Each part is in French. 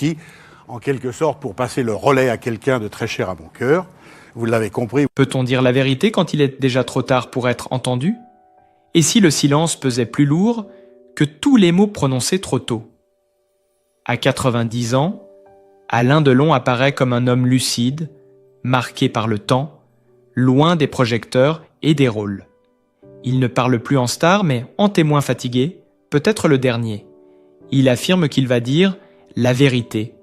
ici, en quelque sorte, pour passer le relais à quelqu'un de très cher à mon cœur. Vous l'avez compris. Peut-on dire la vérité quand il est déjà trop tard pour être entendu? Et si le silence pesait plus lourd que tous les mots prononcés trop tôt? À 90 ans, Alain Delon apparaît comme un homme lucide, marqué par le temps, loin des projecteurs et des rôles. Il ne parle plus en star, mais en témoin fatigué, peut-être le dernier. Il affirme qu'il va dire la vérité,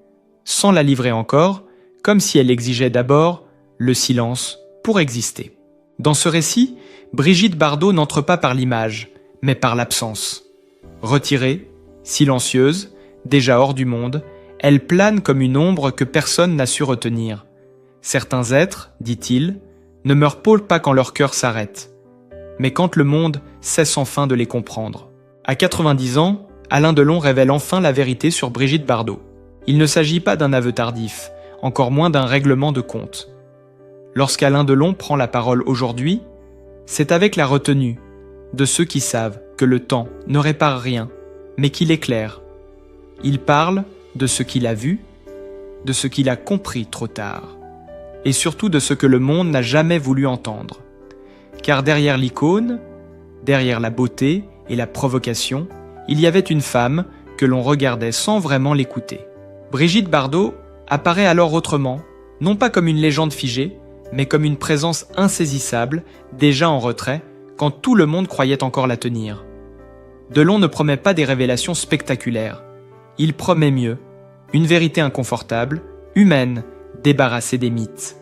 sans la livrer encore, comme si elle exigeait d'abord le silence pour exister. Dans ce récit, Brigitte Bardot n'entre pas par l'image, mais par l'absence. Retirée, silencieuse, déjà hors du monde, elle plane comme une ombre que personne n'a su retenir. Certains êtres, dit-il, ne meurent pas quand leur cœur s'arrête, mais quand le monde cesse enfin de les comprendre. À 90 ans, Alain Delon révèle enfin la vérité sur Brigitte Bardot. Il ne s'agit pas d'un aveu tardif, encore moins d'un règlement de compte. Lorsqu'Alain Delon prend la parole aujourd'hui, c'est avec la retenue de ceux qui savent que le temps ne répare rien, mais qu'il éclaire. Il parle de ce qu'il a vu, de ce qu'il a compris trop tard, et surtout de ce que le monde n'a jamais voulu entendre. Car derrière l'icône, derrière la beauté et la provocation, il y avait une femme que l'on regardait sans vraiment l'écouter. Brigitte Bardot apparaît alors autrement, non pas comme une légende figée, mais comme une présence insaisissable, déjà en retrait, quand tout le monde croyait encore la tenir. Delon ne promet pas des révélations spectaculaires. Il promet mieux, une vérité inconfortable, humaine, débarrassée des mythes.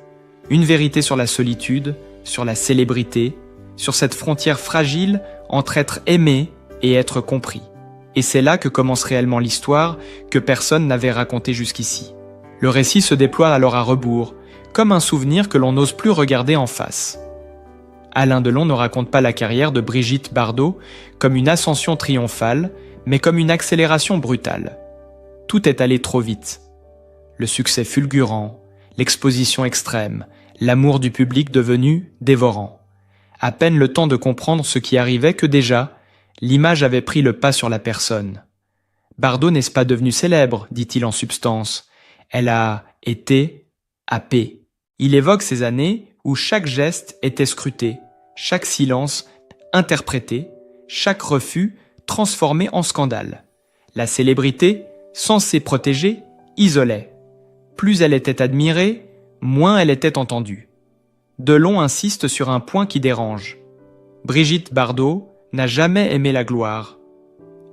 Une vérité sur la solitude, sur la célébrité, sur cette frontière fragile entre être aimé et être compris. Et c'est là que commence réellement l'histoire que personne n'avait racontée jusqu'ici. Le récit se déploie alors à rebours, comme un souvenir que l'on n'ose plus regarder en face. Alain Delon ne raconte pas la carrière de Brigitte Bardot comme une ascension triomphale, mais comme une accélération brutale. Tout est allé trop vite. Le succès fulgurant, l'exposition extrême, l'amour du public devenu dévorant. À peine le temps de comprendre ce qui arrivait que déjà, l'image avait pris le pas sur la personne. Bardot n'est pas devenue célèbre, dit-il en substance. Elle a été happée. Il évoque ces années où chaque geste était scruté, chaque silence interprété, chaque refus transformé en scandale. La célébrité, censée protéger, isolait. Plus elle était admirée, moins elle était entendue. Delon insiste sur un point qui dérange. Brigitte Bardot n'a jamais aimé la gloire.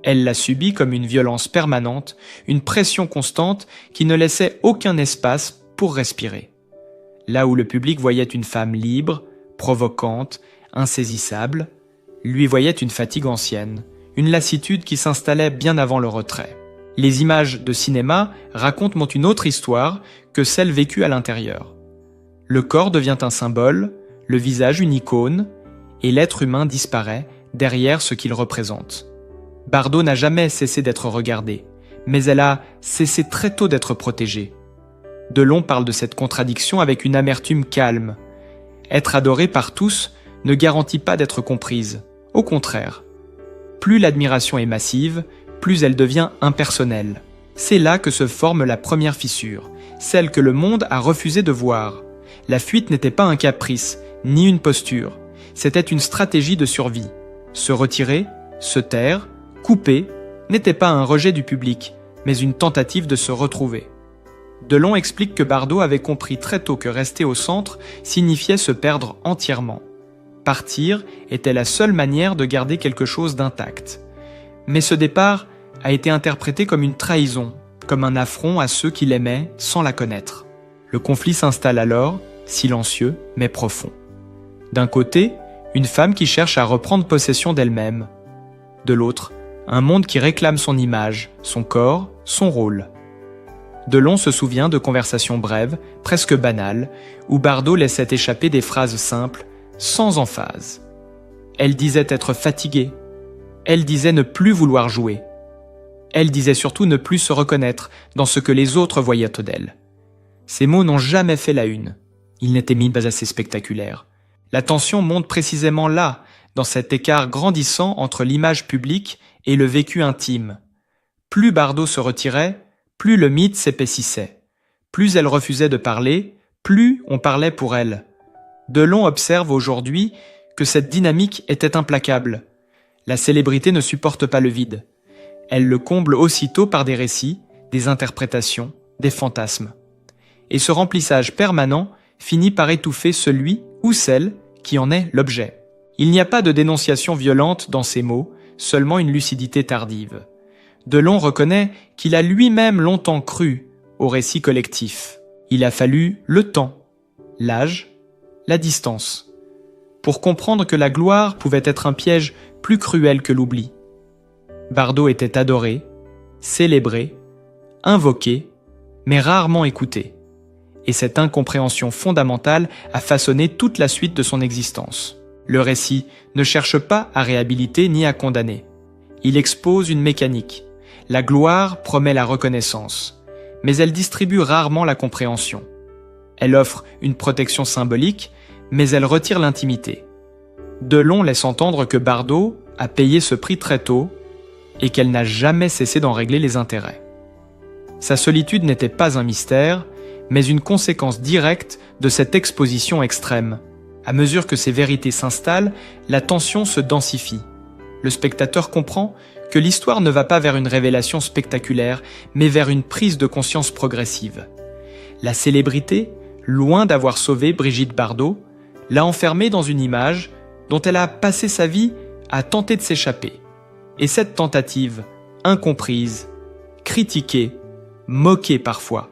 Elle l'a subie comme une violence permanente, une pression constante qui ne laissait aucun espace pour respirer. Là où le public voyait une femme libre, provocante, insaisissable, lui voyait une fatigue ancienne, une lassitude qui s'installait bien avant le retrait. Les images de cinéma racontent une autre histoire que celle vécue à l'intérieur. Le corps devient un symbole, le visage une icône, et l'être humain disparaît derrière ce qu'il représente. Bardot n'a jamais cessé d'être regardée, mais elle a cessé très tôt d'être protégée. Delon parle de cette contradiction avec une amertume calme. Être adorée par tous ne garantit pas d'être comprise. Au contraire. Plus l'admiration est massive, plus elle devient impersonnelle. C'est là que se forme la première fissure, celle que le monde a refusé de voir. La fuite n'était pas un caprice, ni une posture. C'était une stratégie de survie. Se retirer, se taire, couper, n'était pas un rejet du public, mais une tentative de se retrouver. Delon explique que Bardot avait compris très tôt que rester au centre signifiait se perdre entièrement. Partir était la seule manière de garder quelque chose d'intact. Mais ce départ a été interprété comme une trahison, comme un affront à ceux qui l'aimaient sans la connaître. Le conflit s'installe alors, silencieux mais profond. D'un côté, une femme qui cherche à reprendre possession d'elle-même. De l'autre, un monde qui réclame son image, son corps, son rôle. Delon se souvient de conversations brèves, presque banales, où Bardot laissait échapper des phrases simples, sans emphase. Elle disait être fatiguée. Elle disait ne plus vouloir jouer. Elle disait surtout ne plus se reconnaître dans ce que les autres voyaient d'elle. Ces mots n'ont jamais fait la une. Ils n'étaient pas assez spectaculaires. La tension monte précisément là, dans cet écart grandissant entre l'image publique et le vécu intime. Plus Bardot se retirait, plus le mythe s'épaississait. Plus elle refusait de parler, plus on parlait pour elle. Delon observe aujourd'hui que cette dynamique était implacable. La célébrité ne supporte pas le vide. Elle le comble aussitôt par des récits, des interprétations, des fantasmes. Et ce remplissage permanent finit par étouffer celui ou celle qui en est l'objet. Il n'y a pas de dénonciation violente dans ces mots, seulement une lucidité tardive. Delon reconnaît qu'il a lui-même longtemps cru au récit collectif. Il a fallu le temps, l'âge, la distance, pour comprendre que la gloire pouvait être un piège plus cruel que l'oubli. Bardot était adoré, célébré, invoqué, mais rarement écouté. Et cette incompréhension fondamentale a façonné toute la suite de son existence. Le récit ne cherche pas à réhabiliter ni à condamner. Il expose une mécanique. La gloire promet la reconnaissance, mais elle distribue rarement la compréhension. Elle offre une protection symbolique, mais elle retire l'intimité. Delon laisse entendre que Bardot a payé ce prix très tôt et qu'elle n'a jamais cessé d'en régler les intérêts. Sa solitude n'était pas un mystère, mais une conséquence directe de cette exposition extrême. À mesure que ces vérités s'installent, la tension se densifie. Le spectateur comprend que l'histoire ne va pas vers une révélation spectaculaire, mais vers une prise de conscience progressive. La célébrité, loin d'avoir sauvé Brigitte Bardot, l'a enfermée dans une image dont elle a passé sa vie à tenter de s'échapper. Et cette tentative, incomprise, critiquée, moquée parfois,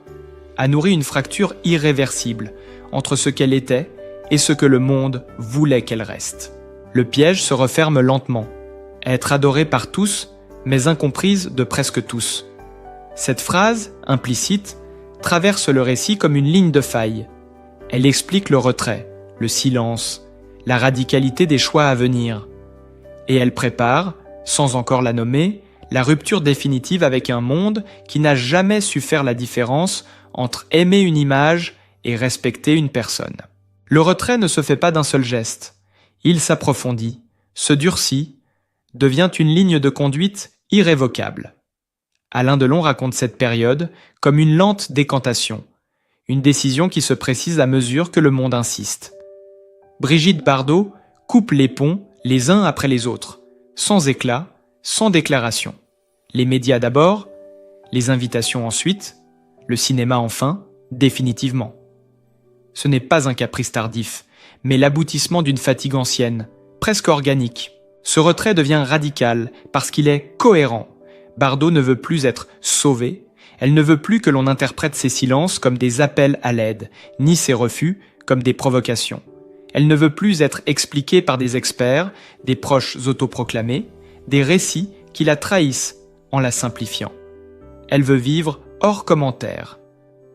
a nourri une fracture irréversible entre ce qu'elle était et ce que le monde voulait qu'elle reste. Le piège se referme lentement. Être adorée par tous, mais incomprise de presque tous. Cette phrase, implicite, traverse le récit comme une ligne de faille. Elle explique le retrait, le silence, la radicalité des choix à venir. Et elle prépare, sans encore la nommer, la rupture définitive avec un monde qui n'a jamais su faire la différence entre aimer une image et respecter une personne. Le retrait ne se fait pas d'un seul geste. Il s'approfondit, se durcit, devient une ligne de conduite irrévocable. Alain Delon raconte cette période comme une lente décantation, une décision qui se précise à mesure que le monde insiste. Brigitte Bardot coupe les ponts les uns après les autres, sans éclat, sans déclaration. Les médias d'abord, les invitations ensuite, le cinéma enfin, définitivement. Ce n'est pas un caprice tardif, mais l'aboutissement d'une fatigue ancienne, presque organique. Ce retrait devient radical parce qu'il est cohérent. Bardot ne veut plus être sauvée, elle ne veut plus que l'on interprète ses silences comme des appels à l'aide, ni ses refus comme des provocations. Elle ne veut plus être expliquée par des experts, des proches autoproclamés, des récits qui la trahissent en la simplifiant. Elle veut vivre hors commentaire,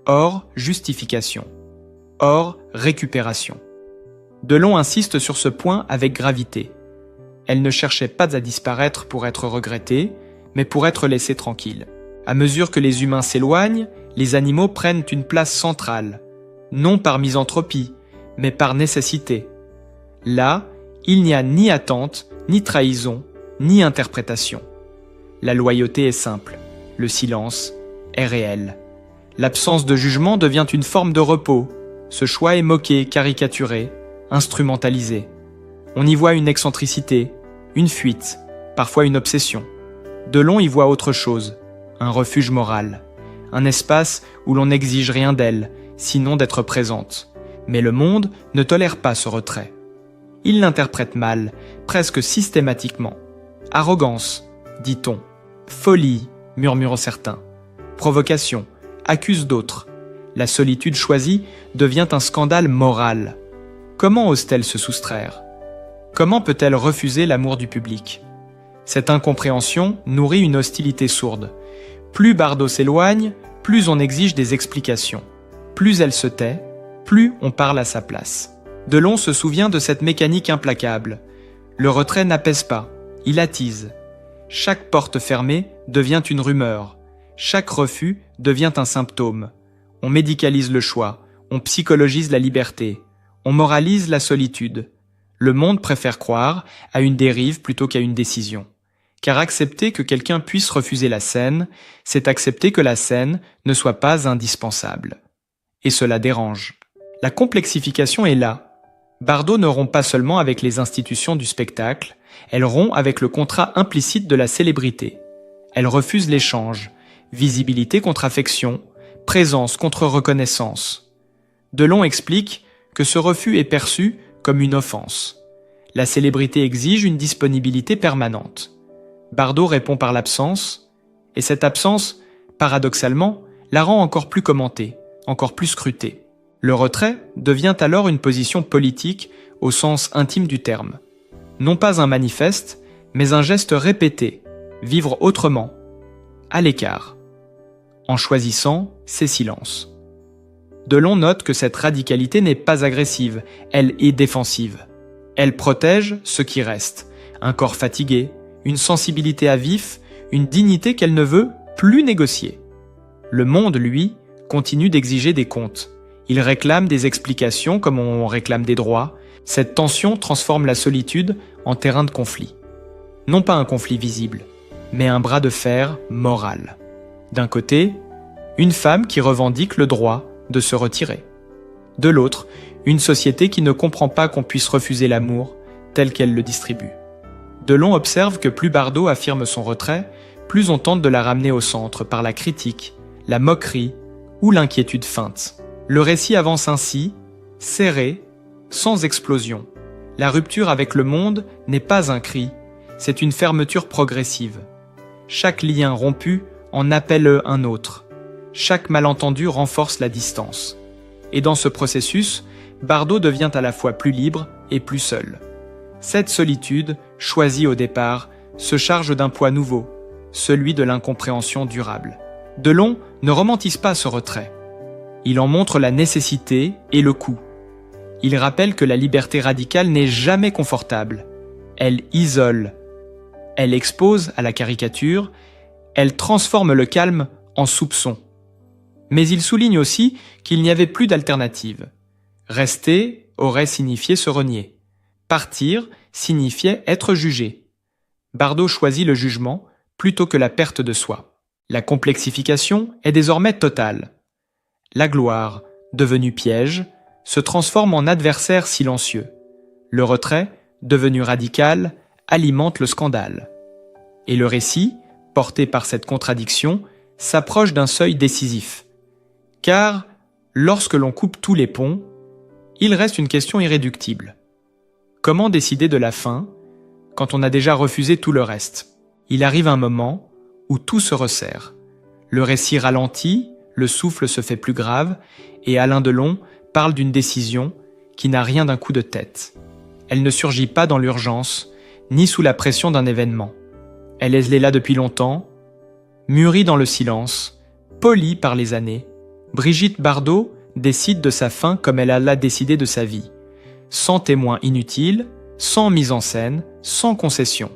hors justification, hors récupération. Delon insiste sur ce point avec gravité. Elle ne cherchait pas à disparaître pour être regrettée, mais pour être laissée tranquille. À mesure que les humains s'éloignent, les animaux prennent une place centrale, non par misanthropie, mais par nécessité. Là, il n'y a ni attente, ni trahison, ni interprétation. La loyauté est simple, le silence est réel. L'absence de jugement devient une forme de repos. Ce choix est moqué, caricaturé, instrumentalisé. On y voit une excentricité, une fuite, parfois une obsession. Delon y voit autre chose, un refuge moral, un espace où l'on n'exige rien d'elle, sinon d'être présente. Mais le monde ne tolère pas ce retrait. Il l'interprète mal, presque systématiquement. Arrogance, dit-on. Folie, murmurent certains. Provocation, accuse d'autres. La solitude choisie devient un scandale moral. Comment ose-t-elle se soustraire ? Comment peut-elle refuser l'amour du public ? Cette incompréhension nourrit une hostilité sourde. Plus Bardot s'éloigne, plus on exige des explications. Plus elle se tait, plus on parle à sa place. Delon se souvient de cette mécanique implacable. Le retrait n'apaise pas, il attise. Chaque porte fermée devient une rumeur. Chaque refus devient un symptôme. On médicalise le choix, on psychologise la liberté, on moralise la solitude. Le monde préfère croire à une dérive plutôt qu'à une décision. car accepter que quelqu'un puisse refuser la scène, c'est accepter que la scène ne soit pas indispensable. Et cela dérange. La complexification est là. Bardot ne rompt pas seulement avec les institutions du spectacle, elle rompt avec le contrat implicite de la célébrité. Elle refuse l'échange, visibilité contre affection, présence contre reconnaissance. Delon explique que ce refus est perçu comme une offense. La célébrité exige une disponibilité permanente. Bardot répond par l'absence, et cette absence, paradoxalement, la rend encore plus commentée, encore plus scrutée. Le retrait devient alors une position politique au sens intime du terme. Non pas un manifeste, mais un geste répété, vivre autrement, à l'écart, en choisissant ses silences. Delon note que cette radicalité n'est pas agressive, elle est défensive. Elle protège ce qui reste, un corps fatigué, une sensibilité à vif, une dignité qu'elle ne veut plus négocier. Le monde, lui, continue d'exiger des comptes. Il réclame des explications comme on réclame des droits. Cette tension transforme la solitude en terrain de conflit. Non pas un conflit visible, mais un bras de fer moral. D'un côté, une femme qui revendique le droit de se retirer. De l'autre, une société qui ne comprend pas qu'on puisse refuser l'amour tel qu'elle le distribue. Delon observe que plus Bardot affirme son retrait, plus on tente de la ramener au centre par la critique, la moquerie ou l'inquiétude feinte. Le récit avance ainsi, serré, sans explosion. La rupture avec le monde n'est pas un cri, c'est une fermeture progressive. Chaque lien rompu en appelle un autre. Chaque malentendu renforce la distance. Et dans ce processus, Bardot devient à la fois plus libre et plus seul. Cette solitude, choisie au départ, se charge d'un poids nouveau, celui de l'incompréhension durable. Delon ne romantise pas ce retrait. Il en montre la nécessité et le coût. Il rappelle que la liberté radicale n'est jamais confortable. Elle isole. Elle expose à la caricature. Elle transforme le calme en soupçon. Mais il souligne aussi qu'il n'y avait plus d'alternative. Rester aurait signifié se renier. Partir signifiait être jugé. Bardot choisit le jugement plutôt que la perte de soi. La complexification est désormais totale. La gloire, devenue piège, se transforme en adversaire silencieux. Le retrait, devenu radical, alimente le scandale. Et le récit, porté par cette contradiction, s'approche d'un seuil décisif. Car, lorsque l'on coupe tous les ponts, il reste une question irréductible. Comment décider de la fin quand on a déjà refusé tout le reste ? Il arrive un moment où tout se resserre. Le récit ralentit, le souffle se fait plus grave, et Alain Delon parle d'une décision qui n'a rien d'un coup de tête. Elle ne surgit pas dans l'urgence, ni sous la pression d'un événement. Elle est là depuis longtemps, mûrie dans le silence, polie par les années. Brigitte Bardot décide de sa fin comme elle l'a décidé de sa vie, sans témoin inutile, sans mise en scène, sans concession.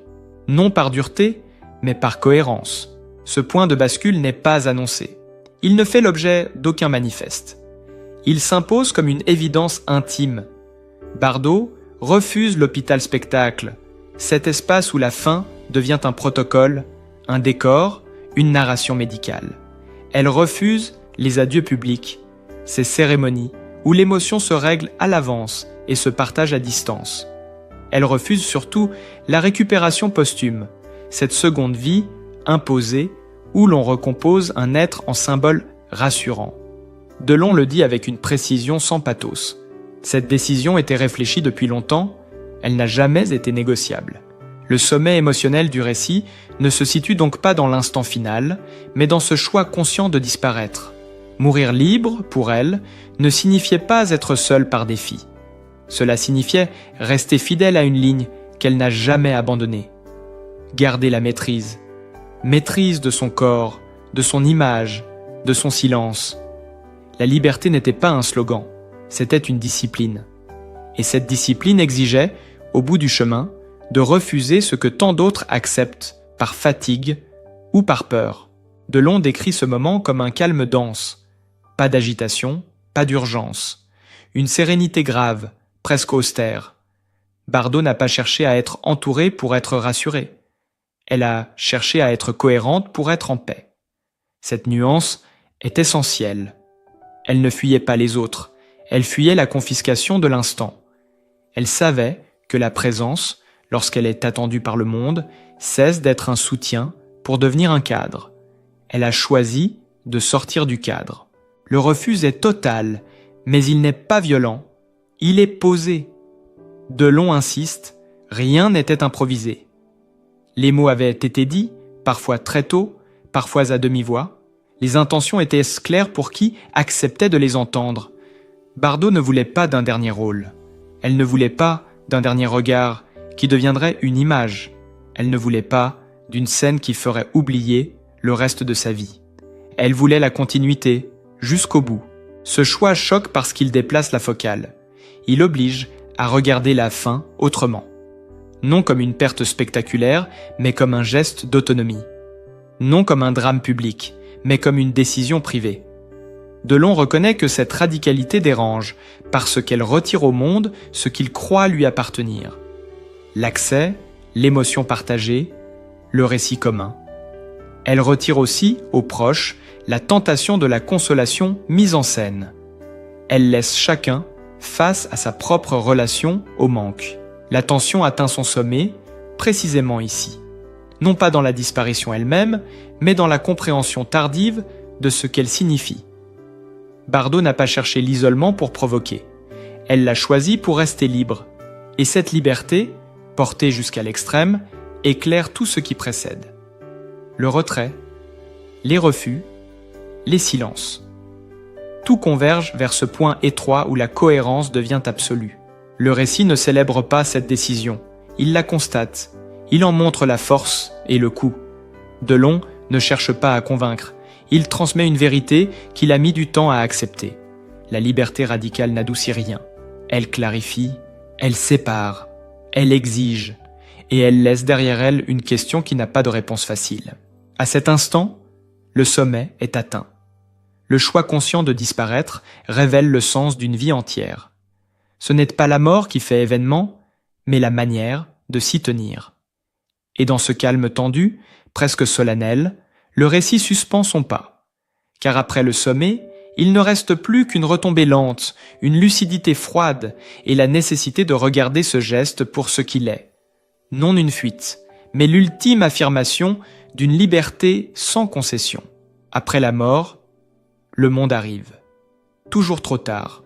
Non par dureté, mais par cohérence. Ce point de bascule n'est pas annoncé. Il ne fait l'objet d'aucun manifeste. Il s'impose comme une évidence intime. Bardot refuse l'hôpital-spectacle, cet espace où la fin devient un protocole, un décor, une narration médicale. Elle refuse les adieux publics, ces cérémonies où l'émotion se règle à l'avance et se partage à distance. Elle refuse surtout la récupération posthume, cette seconde vie imposée où l'on recompose un être en symbole rassurant. Delon le dit avec une précision sans pathos. Cette décision était réfléchie depuis longtemps, elle n'a jamais été négociable. Le sommet émotionnel du récit ne se situe donc pas dans l'instant final, mais dans ce choix conscient de disparaître. Mourir libre, pour elle, ne signifiait pas être seule par défi. Cela signifiait rester fidèle à une ligne qu'elle n'a jamais abandonnée. Garder la maîtrise. Maîtrise de son corps, de son image, de son silence. La liberté n'était pas un slogan, c'était une discipline. Et cette discipline exigeait, au bout du chemin, de refuser ce que tant d'autres acceptent, par fatigue ou par peur. Delon décrit ce moment comme un calme dense. Pas d'agitation, pas d'urgence. Une sérénité grave, presque austère. Bardot n'a pas cherché à être entourée pour être rassurée. Elle a cherché à être cohérente pour être en paix. Cette nuance est essentielle. Elle ne fuyait pas les autres, elle fuyait la confiscation de l'instant. Elle savait que la présence, lorsqu'elle est attendue par le monde, cesse d'être un soutien pour devenir un cadre. Elle a choisi de sortir du cadre. Le refus est total, mais il n'est pas violent. Il est posé. Delon insiste, rien n'était improvisé. Les mots avaient été dits, parfois très tôt, parfois à demi-voix. Les intentions étaient claires pour qui acceptait de les entendre. Bardot ne voulait pas d'un dernier rôle. Elle ne voulait pas d'un dernier regard qui deviendrait une image. Elle ne voulait pas d'une scène qui ferait oublier le reste de sa vie. Elle voulait la continuité, jusqu'au bout. Ce choix choque parce qu'il déplace la focale. Il oblige à regarder la fin autrement. Non comme une perte spectaculaire, mais comme un geste d'autonomie. Non comme un drame public, mais comme une décision privée. Delon reconnaît que cette radicalité dérange, parce qu'elle retire au monde ce qu'il croit lui appartenir. L'accès, l'émotion partagée, le récit commun. Elle retire aussi, aux proches, la tentation de la consolation mise en scène. Elle laisse chacun face à sa propre relation au manque. La tension atteint son sommet, précisément ici. Non pas dans la disparition elle-même, mais dans la compréhension tardive de ce qu'elle signifie. Bardot n'a pas cherché l'isolement pour provoquer. Elle l'a choisi pour rester libre. Et cette liberté, portée jusqu'à l'extrême, éclaire tout ce qui précède. Le retrait, les refus, les silences. Tout converge vers ce point étroit où la cohérence devient absolue. Le récit ne célèbre pas cette décision, il la constate, il en montre la force et le coût. Delon ne cherche pas à convaincre, il transmet une vérité qu'il a mis du temps à accepter. La liberté radicale n'adoucit rien. Elle clarifie, elle sépare, elle exige, et elle laisse derrière elle une question qui n'a pas de réponse facile. À cet instant, le sommet est atteint. Le choix conscient de disparaître révèle le sens d'une vie entière. Ce n'est pas la mort qui fait événement, mais la manière de s'y tenir. Et dans ce calme tendu, presque solennel, le récit suspend son pas. Car après le sommet, il ne reste plus qu'une retombée lente, une lucidité froide et la nécessité de regarder ce geste pour ce qu'il est. Non une fuite, mais l'ultime affirmation d'une liberté sans concession. Après la mort, le monde arrive. Toujours trop tard.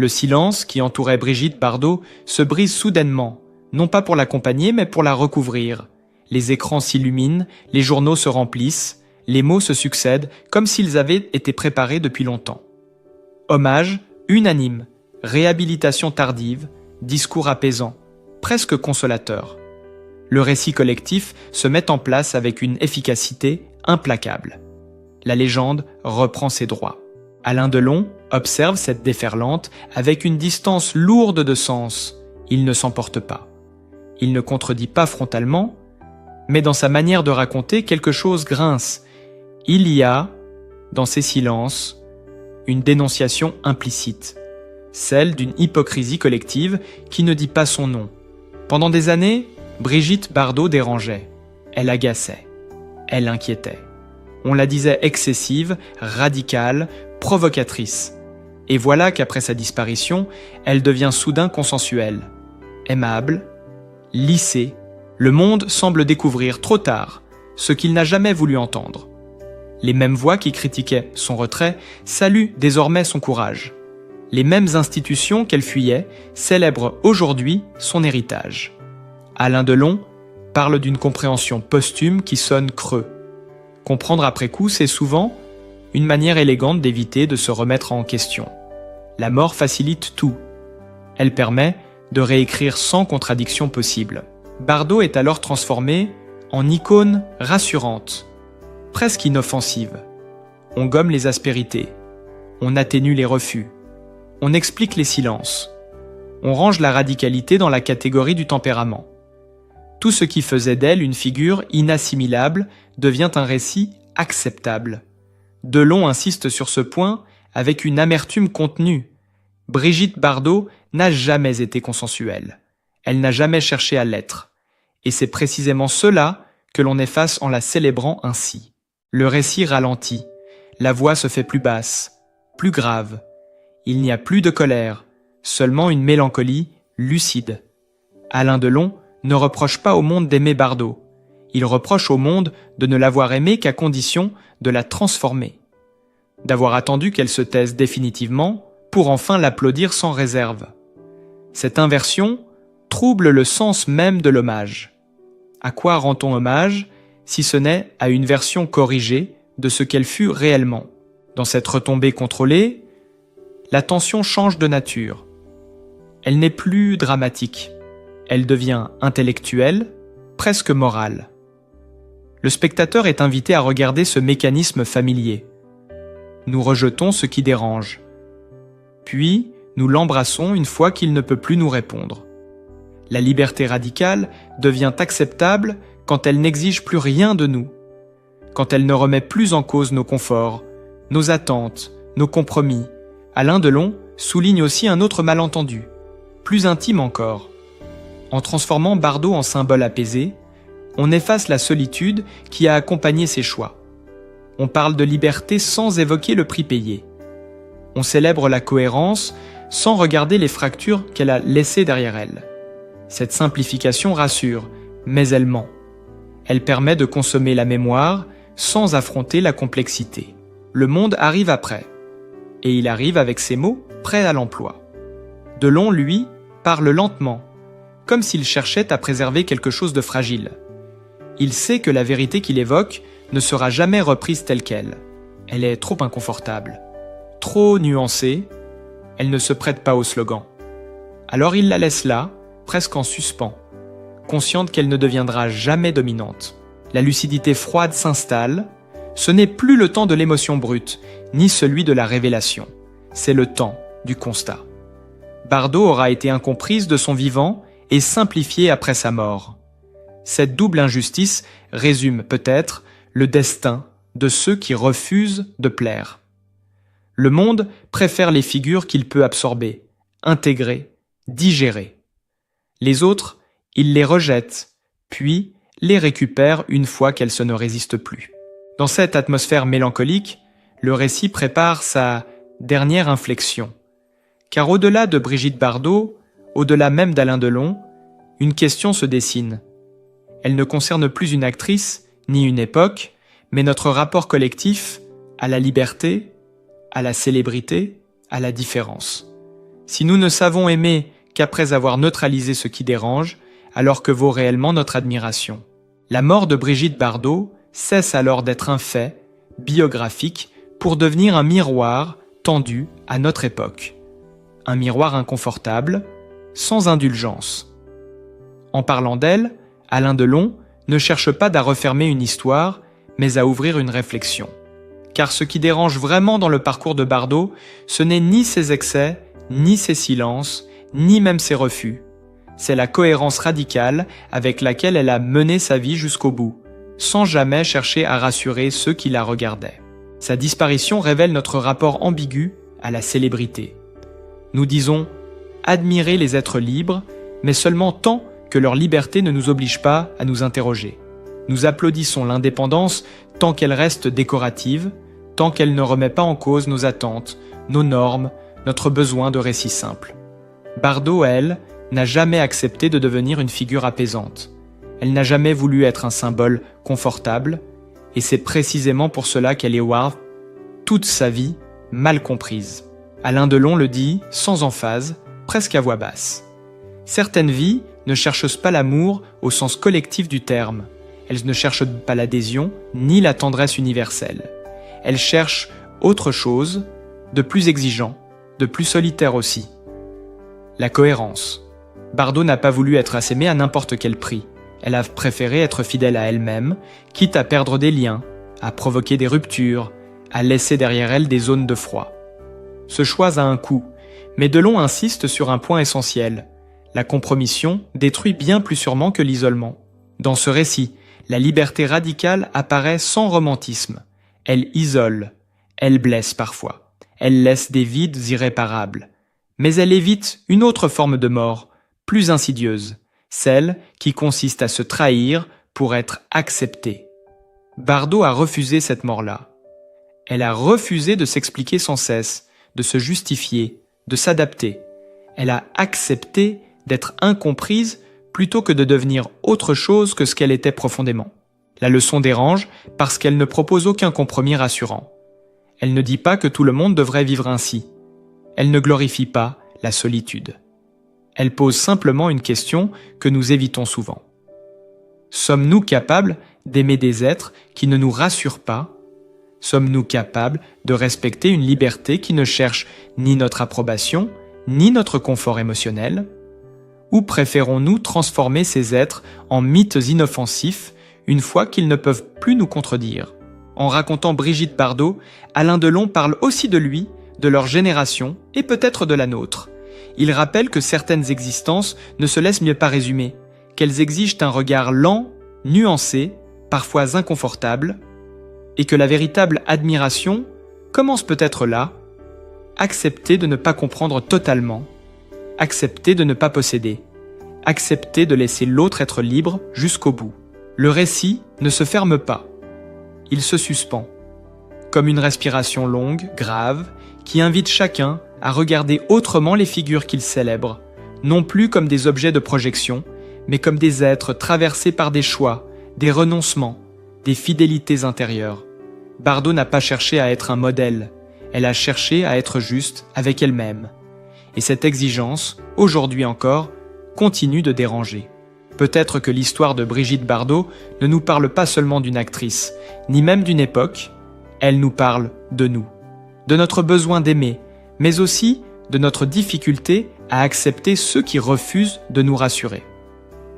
Le silence qui entourait Brigitte Bardot se brise soudainement, non pas pour l'accompagner, mais pour la recouvrir. Les écrans s'illuminent, les journaux se remplissent, les mots se succèdent comme s'ils avaient été préparés depuis longtemps. Hommage unanime, réhabilitation tardive, discours apaisant, presque consolateur. Le récit collectif se met en place avec une efficacité implacable. La légende reprend ses droits. Alain Delon observe cette déferlante avec une distance lourde de sens. Il ne s'emporte pas. Il ne contredit pas frontalement, mais dans sa manière de raconter, quelque chose grince. Il y a, dans ces silences, une dénonciation implicite, celle d'une hypocrisie collective qui ne dit pas son nom. Pendant des années, Brigitte Bardot dérangeait, elle agaçait, elle inquiétait. On la disait excessive, radicale, provocatrice. Et voilà qu'après sa disparition, elle devient soudain consensuelle. Aimable, lissée, le monde semble découvrir trop tard ce qu'il n'a jamais voulu entendre. Les mêmes voix qui critiquaient son retrait saluent désormais son courage. Les mêmes institutions qu'elle fuyait célèbrent aujourd'hui son héritage. Alain Delon parle d'une compréhension posthume qui sonne creux. Comprendre après coup, c'est souvent une manière élégante d'éviter de se remettre en question. La mort facilite tout. Elle permet de réécrire sans contradiction possible. Bardot est alors transformée en icône rassurante, presque inoffensive. On gomme les aspérités, on atténue les refus, on explique les silences, on range la radicalité dans la catégorie du tempérament. Tout ce qui faisait d'elle une figure inassimilable devient un récit acceptable. Delon insiste sur ce point avec une amertume contenue. Brigitte Bardot n'a jamais été consensuelle. Elle n'a jamais cherché à l'être. Et c'est précisément cela que l'on efface en la célébrant ainsi. Le récit ralentit, la voix se fait plus basse, plus grave. Il n'y a plus de colère, seulement une mélancolie lucide. Alain Delon ne reproche pas au monde d'aimer Bardot. Il reproche au monde de ne l'avoir aimée qu'à condition de la transformer, d'avoir attendu qu'elle se taise définitivement pour enfin l'applaudir sans réserve. Cette inversion trouble le sens même de l'hommage. À quoi rend-on hommage si ce n'est à une version corrigée de ce qu'elle fut réellement? Dans cette retombée contrôlée, la tension change de nature. Elle n'est plus dramatique. Elle devient intellectuelle, presque morale. Le spectateur est invité à regarder ce mécanisme familier. Nous rejetons ce qui dérange. Puis, nous l'embrassons une fois qu'il ne peut plus nous répondre. La liberté radicale devient acceptable quand elle n'exige plus rien de nous, quand elle ne remet plus en cause nos conforts, nos attentes, nos compromis. Alain Delon souligne aussi un autre malentendu, plus intime encore. En transformant Bardot en symbole apaisé, on efface la solitude qui a accompagné ses choix. On parle de liberté sans évoquer le prix payé. On célèbre la cohérence sans regarder les fractures qu'elle a laissées derrière elle. Cette simplification rassure, mais elle ment. Elle permet de consommer la mémoire sans affronter la complexité. Le monde arrive après, et il arrive avec ses mots prêts à l'emploi. Delon, lui, parle lentement, comme s'il cherchait à préserver quelque chose de fragile. Il sait que la vérité qu'il évoque ne sera jamais reprise telle qu'elle. Elle est trop inconfortable, trop nuancée, elle ne se prête pas au slogan. Alors il la laisse là, presque en suspens, consciente qu'elle ne deviendra jamais dominante. La lucidité froide s'installe, ce n'est plus le temps de l'émotion brute, ni celui de la révélation, c'est le temps du constat. Bardot aura été incomprise de son vivant et simplifiée après sa mort. Cette double injustice résume peut-être le destin de ceux qui refusent de plaire. Le monde préfère les figures qu'il peut absorber, intégrer, digérer. Les autres, il les rejette, puis les récupère une fois qu'elles se ne résistent plus. Dans cette atmosphère mélancolique, le récit prépare sa dernière inflexion. Car au-delà de Brigitte Bardot, au-delà même d'Alain Delon, une question se dessine. Elle ne concerne plus une actrice, ni une époque, mais notre rapport collectif à la liberté, à la célébrité, à la différence. Si nous ne savons aimer qu'après avoir neutralisé ce qui dérange, alors que vaut réellement notre admiration. La mort de Brigitte Bardot cesse alors d'être un fait biographique pour devenir un miroir tendu à notre époque. Un miroir inconfortable, sans indulgence. En parlant d'elle, Alain Delon ne cherche pas à refermer une histoire, mais à ouvrir une réflexion. Car ce qui dérange vraiment dans le parcours de Bardot, ce n'est ni ses excès, ni ses silences, ni même ses refus. C'est la cohérence radicale avec laquelle elle a mené sa vie jusqu'au bout, sans jamais chercher à rassurer ceux qui la regardaient. Sa disparition révèle notre rapport ambigu à la célébrité. Nous disons admirer les êtres libres, mais seulement tant que leur liberté ne nous oblige pas à nous interroger. Nous applaudissons l'indépendance tant qu'elle reste décorative, tant qu'elle ne remet pas en cause nos attentes, nos normes, notre besoin de récits simples. Bardot, elle, n'a jamais accepté de devenir une figure apaisante. Elle n'a jamais voulu être un symbole confortable, et c'est précisément pour cela qu'elle est toute sa vie mal comprise. Alain Delon le dit, sans emphase, presque à voix basse. Certaines vies ne cherchent pas l'amour au sens collectif du terme. Elles ne cherchent pas l'adhésion ni la tendresse universelle. Elles cherchent autre chose, de plus exigeant, de plus solitaire aussi. La cohérence. Bardot n'a pas voulu être assémée à n'importe quel prix. Elle a préféré être fidèle à elle-même, quitte à perdre des liens, à provoquer des ruptures, à laisser derrière elle des zones de froid. Ce choix a un coût, mais Delon insiste sur un point essentiel. La compromission détruit bien plus sûrement que l'isolement. Dans ce récit, la liberté radicale apparaît sans romantisme. Elle isole, elle blesse parfois, elle laisse des vides irréparables. Mais elle évite une autre forme de mort, plus insidieuse, celle qui consiste à se trahir pour être acceptée. Bardot a refusé cette mort-là. Elle a refusé de s'expliquer sans cesse, de se justifier, de s'adapter. Elle a accepté d'être incomprise plutôt que de devenir autre chose que ce qu'elle était profondément. La leçon dérange parce qu'elle ne propose aucun compromis rassurant. Elle ne dit pas que tout le monde devrait vivre ainsi. Elle ne glorifie pas la solitude. Elle pose simplement une question que nous évitons souvent. Sommes-nous capables d'aimer des êtres qui ne nous rassurent pas? Sommes-nous capables de respecter une liberté qui ne cherche ni notre approbation, ni notre confort émotionnel? Ou préférons-nous transformer ces êtres en mythes inoffensifs une fois qu'ils ne peuvent plus nous contredire? En racontant Brigitte Bardot, Alain Delon parle aussi de lui, de leur génération et peut-être de la nôtre. Il rappelle que certaines existences ne se laissent mieux pas résumer, qu'elles exigent un regard lent, nuancé, parfois inconfortable, et que la véritable admiration commence peut-être là, accepter de ne pas comprendre totalement, accepter de ne pas posséder, accepter de laisser l'autre être libre jusqu'au bout. Le récit ne se ferme pas, il se suspend, comme une respiration longue, grave, qui invite chacun à regarder autrement les figures qu'il célèbre, non plus comme des objets de projection, mais comme des êtres traversés par des choix, des renoncements, des fidélités intérieures. Bardot n'a pas cherché à être un modèle, elle a cherché à être juste avec elle-même. Et cette exigence, aujourd'hui encore, continue de déranger. Peut-être que l'histoire de Brigitte Bardot ne nous parle pas seulement d'une actrice, ni même d'une époque, elle nous parle de nous, de notre besoin d'aimer, mais aussi de notre difficulté à accepter ceux qui refusent de nous rassurer.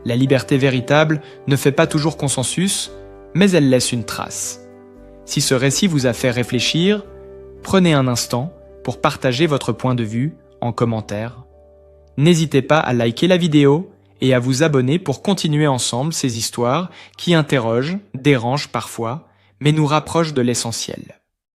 La liberté véritable ne fait pas toujours consensus, mais elle laisse une trace. Si ce récit vous a fait réfléchir, prenez un instant pour partager votre point de vue en commentaire. N'hésitez pas à liker la vidéo et à vous abonner pour continuer ensemble ces histoires qui interrogent, dérangent parfois, mais nous rapprochent de l'essentiel.